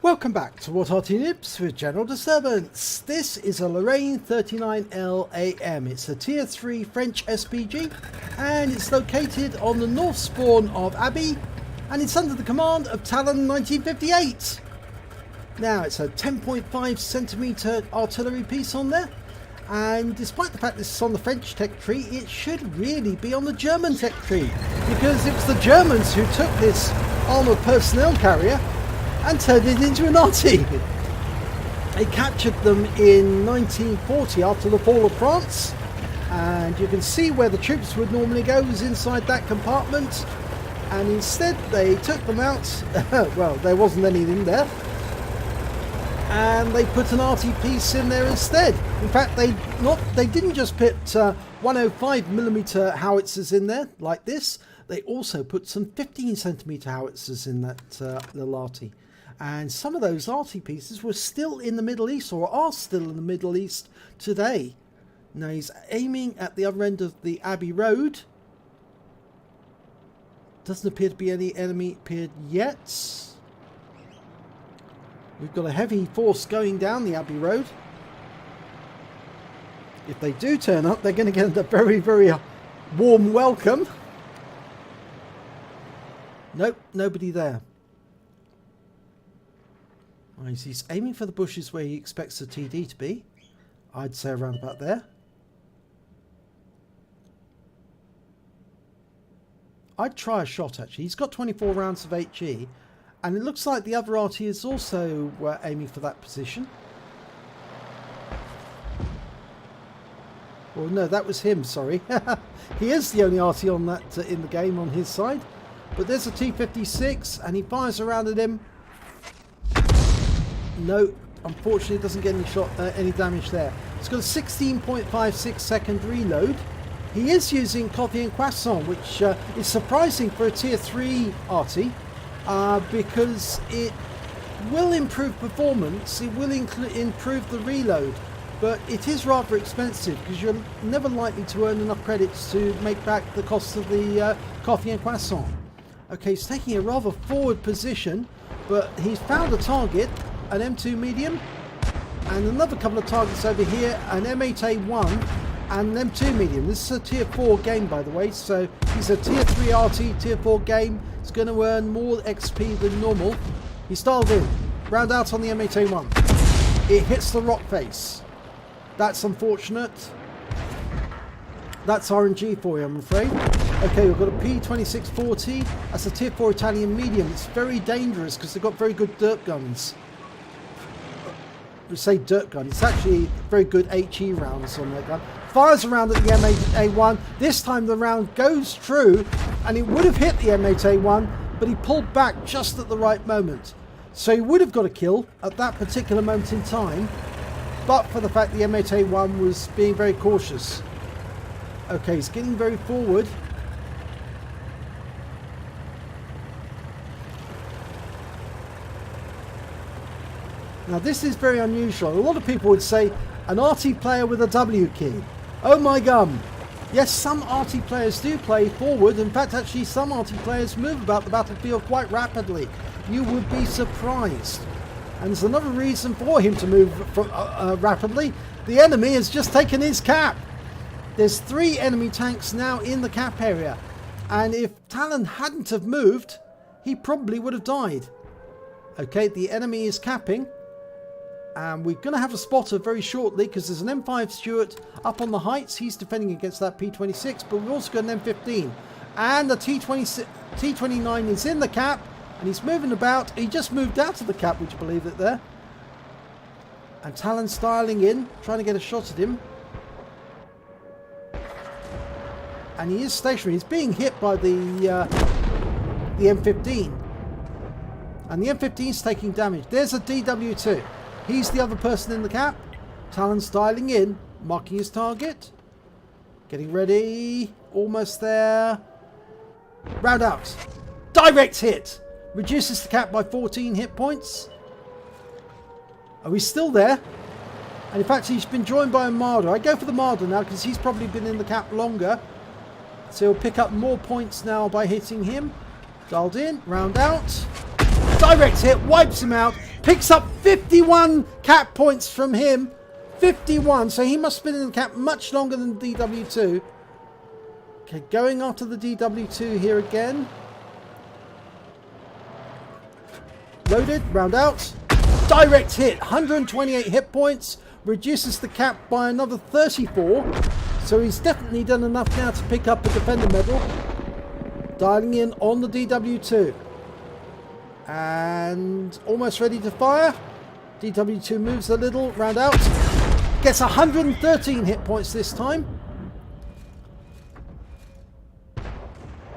Welcome back to What Arty Noobs with General Disturbance. This is a Lorraine 39LAM. It's a tier 3 French SPG and it's located on the north spawn of Abbey and it's under the command of Talon 1958. Now it's a 10.5 centimeter artillery piece on there, and despite the fact this is on the French tech tree, it should really be on the German tech tree, because it was the Germans who took this armoured personnel carrier and turned it into an Arty. They captured them in 1940 after the fall of France, and you can see where the troops would normally go was inside that compartment, and instead they took them out. Well, there wasn't anything there, and they put an Arty piece in there instead. In fact, they didn't just put 105mm howitzers in there like this. They also put some 15cm howitzers in that little Arty. And some of those Arty pieces were still in the Middle East, or are still in the Middle East today. Now he's aiming at the other end of the Abbey Road. Doesn't appear to be any enemy appeared yet. We've got a heavy force going down the Abbey Road. If they do turn up, they're going to get a very, very warm welcome. Nope, nobody there. He's aiming for the bushes where he expects the TD to be. I'd say around about there. I'd try a shot actually. He's got 24 rounds of HE, and it looks like the other Arty is also aiming for that position. Well, no, that was him, sorry. He is the only Arty on that in the game on his side. But there's a T-56 and he fires around at him. No, unfortunately it doesn't get any damage there. It's got a 16.56 second reload. He is using coffee and croissant, which is surprising for a tier 3 Arty, because it will improve performance, it will improve the reload, but it is rather expensive because you're never likely to earn enough credits to make back the cost of the coffee and croissant. Okay, he's taking a rather forward position, but he's found a target, an M2 medium, and another couple of targets over here, an M8A1 and an M2 medium. This is a tier 4 game, by the way, so he's a tier 3 Arty, tier 4 game. It's going to earn more XP than normal. He's dialed in. Round out on the M8A1. It hits the rock face. That's unfortunate. That's RNG for you, I'm afraid. Okay, we've got a P2640. That's a tier 4 Italian medium. It's very dangerous because they've got very good dirt guns. We say dirt gun, it's actually very good HE rounds on that gun. Fires around at the M8A1. This time the round goes through, and it would have hit the M8A1, but he pulled back just at the right moment. So he would have got a kill at that particular moment in time, but for the fact the M8A1 was being very cautious. Okay, he's getting very forward. Now this is very unusual. A lot of people would say an Arty player with a W key. Oh my gum. Yes, some Arty players do play forward. In fact, actually some Arty players move about the battlefield quite rapidly. You would be surprised. And there's another reason for him to move rapidly. The enemy has just taken his cap. There's 3 enemy tanks now in the cap area. And if Talon hadn't have moved, he probably would have died. Okay, the enemy is capping. And we're going to have a spotter very shortly because there's an M5 Stuart up on the heights. He's defending against that P26, but we've also got an M15. And the T29 is in the cap, and he's moving about. He just moved out of the cap, would you believe it there? And Talon styling in, trying to get a shot at him. And he is stationary. He's being hit by the M15. And the M15 is taking damage. There's a DW2. He's the other person in the cap. Talon styling in, marking his target. Getting ready. Almost there. Round out. Direct hit. Reduces the cap by 14 hit points. Oh, he's still there. And in fact, he's been joined by a Marder. I go for the Marder now because he's probably been in the cap longer. So he'll pick up more points now by hitting him. Dialed in. Round out. Direct hit, wipes him out. Picks up 51 cap points from him. 51, so he must have been in the cap much longer than DW2. Okay, going after the DW2 here again. Loaded, round out. Direct hit, 128 hit points. Reduces the cap by another 34. So he's definitely done enough now to pick up a Defender Medal. Dialing in on the DW2. And almost ready to fire. DW2 moves a little, round out. Gets 113 hit points this time.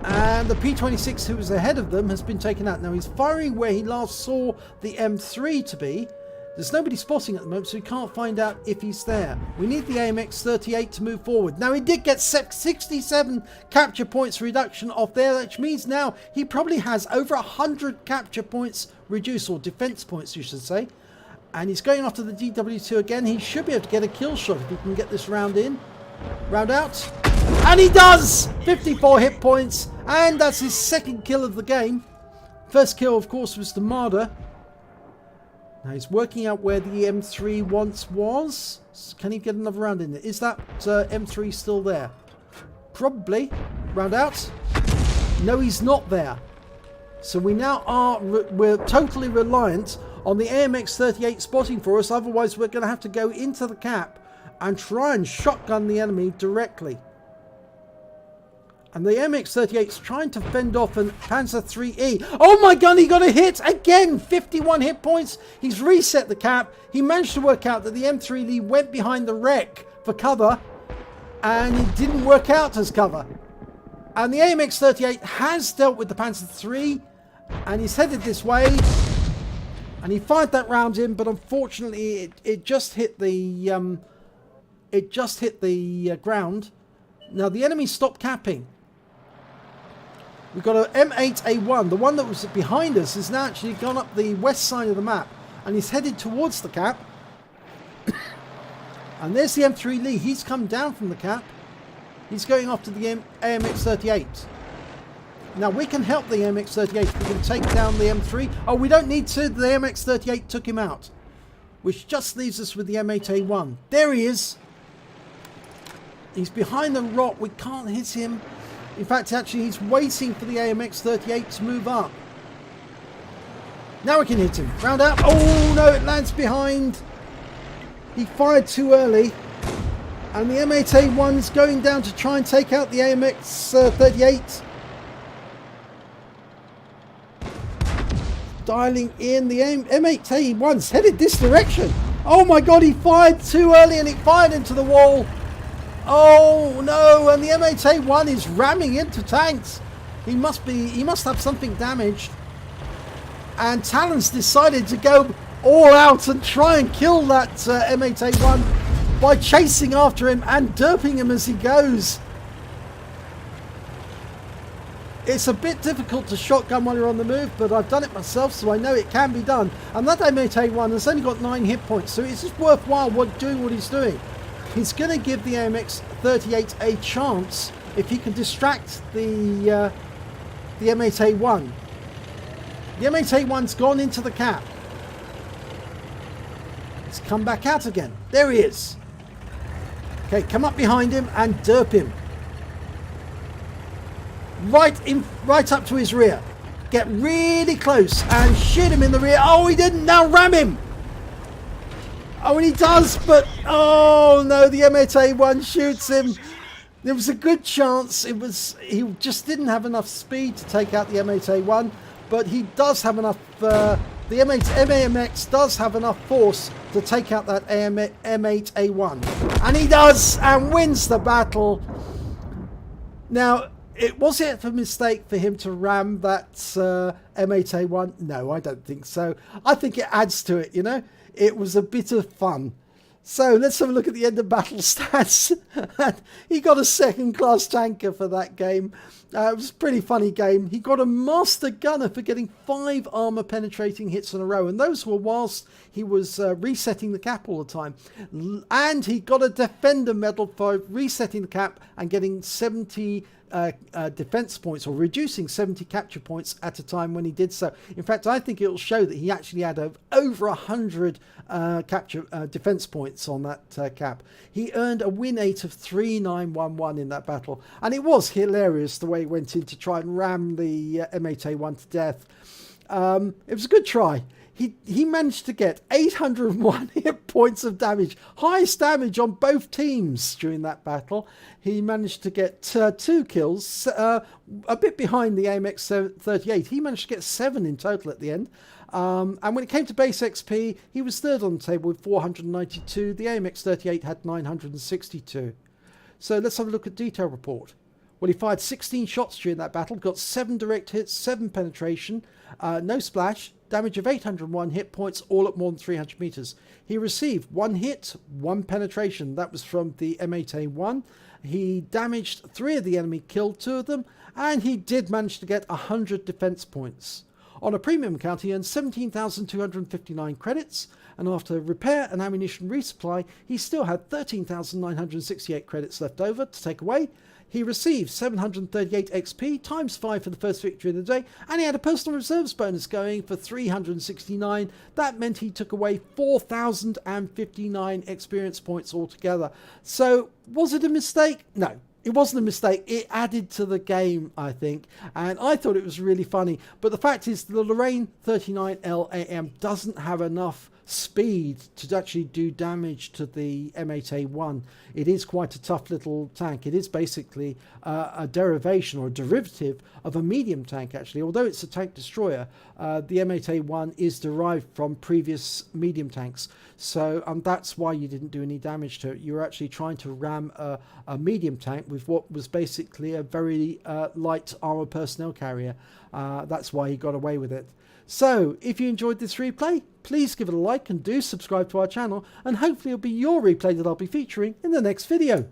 And the P26, who was ahead of them, has been taken out. Now he's firing where he last saw the M3 to be. There's nobody spotting at the moment, so we can't find out if he's there. We need the AMX-38 to move forward. Now he did get 67 capture points reduction off there, which means now he probably has over 100 capture points reduced, or defense points you should say. And he's going after the DW2 again. He should be able to get a kill shot if he can get this round in. Round out. And he does! 54 hit points. And that's his second kill of the game. First kill, of course, was the Marder. Now he's working out where the M3 once was. Can he get another round in there? Is that M3 still there? Probably. Round out. No, he's not there. So we now are, we're totally reliant on the AMX-38 spotting for us. Otherwise, we're going to have to go into the cap and try and shotgun the enemy directly. And the MX-38 is trying to fend off an Panzer IIIe. Oh my god, he got a hit again! 51 hit points. He's reset the cap. He managed to work out that the M3 Lee went behind the wreck for cover. And it didn't work out as cover. And the AMX-38 has dealt with the Panzer III. And he's headed this way. And he fired that round in, but unfortunately it just hit the ground. Now the enemy stopped capping. We've got an M8A1. The one that was behind us has now actually gone up the west side of the map. And he's headed towards the cap. And there's the M3 Lee. He's come down from the cap. He's going after the AMX-38. Now we can help the AMX-38. We can take down the M3. Oh, we don't need to. The AMX-38 took him out. Which just leaves us with the M8A1. There he is. He's behind the rock. We can't hit him. In fact, actually, he's waiting for the AMX-38 to move up. Now we can hit him. Round out. Oh, no, it lands behind. He fired too early. And the M8A1 is going down to try and take out the AMX-38. Dialing in. The M8A1's headed this direction. Oh, my God, he fired too early and it fired into the wall. Oh no, and the M8A1 is ramming into tanks. He must have something damaged. And Talon's decided to go all out and try and kill that M8A1 by chasing after him and derping him as he goes. It's a bit difficult to shotgun while you're on the move, but I've done it myself, so I know it can be done. And that M8A1 has only got 9 hit points, so it's just worthwhile doing what he's doing. He's going to give the AMX-38 a chance if he can distract the M8A1. The M8A1's gone into the cap. He's come back out again. There he is. Okay, come up behind him and derp him. Right up to his rear. Get really close and shoot him in the rear. Oh, he didn't. Now ram him. Oh, and he does, but oh no, the M8A1 shoots him. There was a good chance. He just didn't have enough speed to take out the M8A1, but he does have enough. The MAMX does have enough force to take out that M8A1, and he does, and wins the battle. Now, was it a mistake for him to ram that M8A1? No, I don't think so. I think it adds to it, you know. It was a bit of fun. So let's have a look at the end of battle stats. He got a second class tanker for that game. It was a pretty funny game. He got a master gunner for getting 5 armor penetrating hits in a row. And those were whilst he was resetting the cap all the time. And he got a defender medal for resetting the cap and getting 70 defense points, or reducing 70 capture points at a time when he did so. In fact, I think it will show that he actually had over 100 capture defense points on that cap. He earned a win rate of 3911 in that battle, and it was hilarious the way he went in to try and ram the M8A1 to death. It was a good try. He managed to get 801 hit points of damage, highest damage on both teams during that battle. He managed to get 2 kills, a bit behind the AMX38. He managed to get 7 in total at the end. And when it came to base XP, he was third on the table with 492. The AMX38 had 962. So let's have a look at detail report. Well, he fired 16 shots during that battle, got 7 direct hits, 7 penetration, no splash, damage of 801 hit points, all at more than 300 meters. He received 1 hit, 1 penetration. That was from the M8A1. He damaged 3 of the enemy, killed 2 of them, and he did manage to get 100 defense points. On a premium account, he earned 17,259 credits, and after repair and ammunition resupply, he still had 13,968 credits left over to take away. He received 738 XP, times 5 for the first victory of the day, and he had a personal reserves bonus going for 369. That meant he took away 4,059 experience points altogether. So, was it a mistake? No. It wasn't a mistake. It added to the game, I think, and I thought it was really funny. But the fact is, the Lorraine 39LAM doesn't have enough speed to actually do damage to the M8A1. It is quite a tough little tank. It is basically a derivation or a derivative of a medium tank, actually. Although it's a tank destroyer, the M8A1 is derived from previous medium tanks. So that's why you didn't do any damage to it. You were actually trying to ram a medium tank with what was basically a very light armor personnel carrier. That's why he got away with it. So, if you enjoyed this replay, please give it a like and do subscribe to our channel, and hopefully it'll be your replay that I'll be featuring in the next video.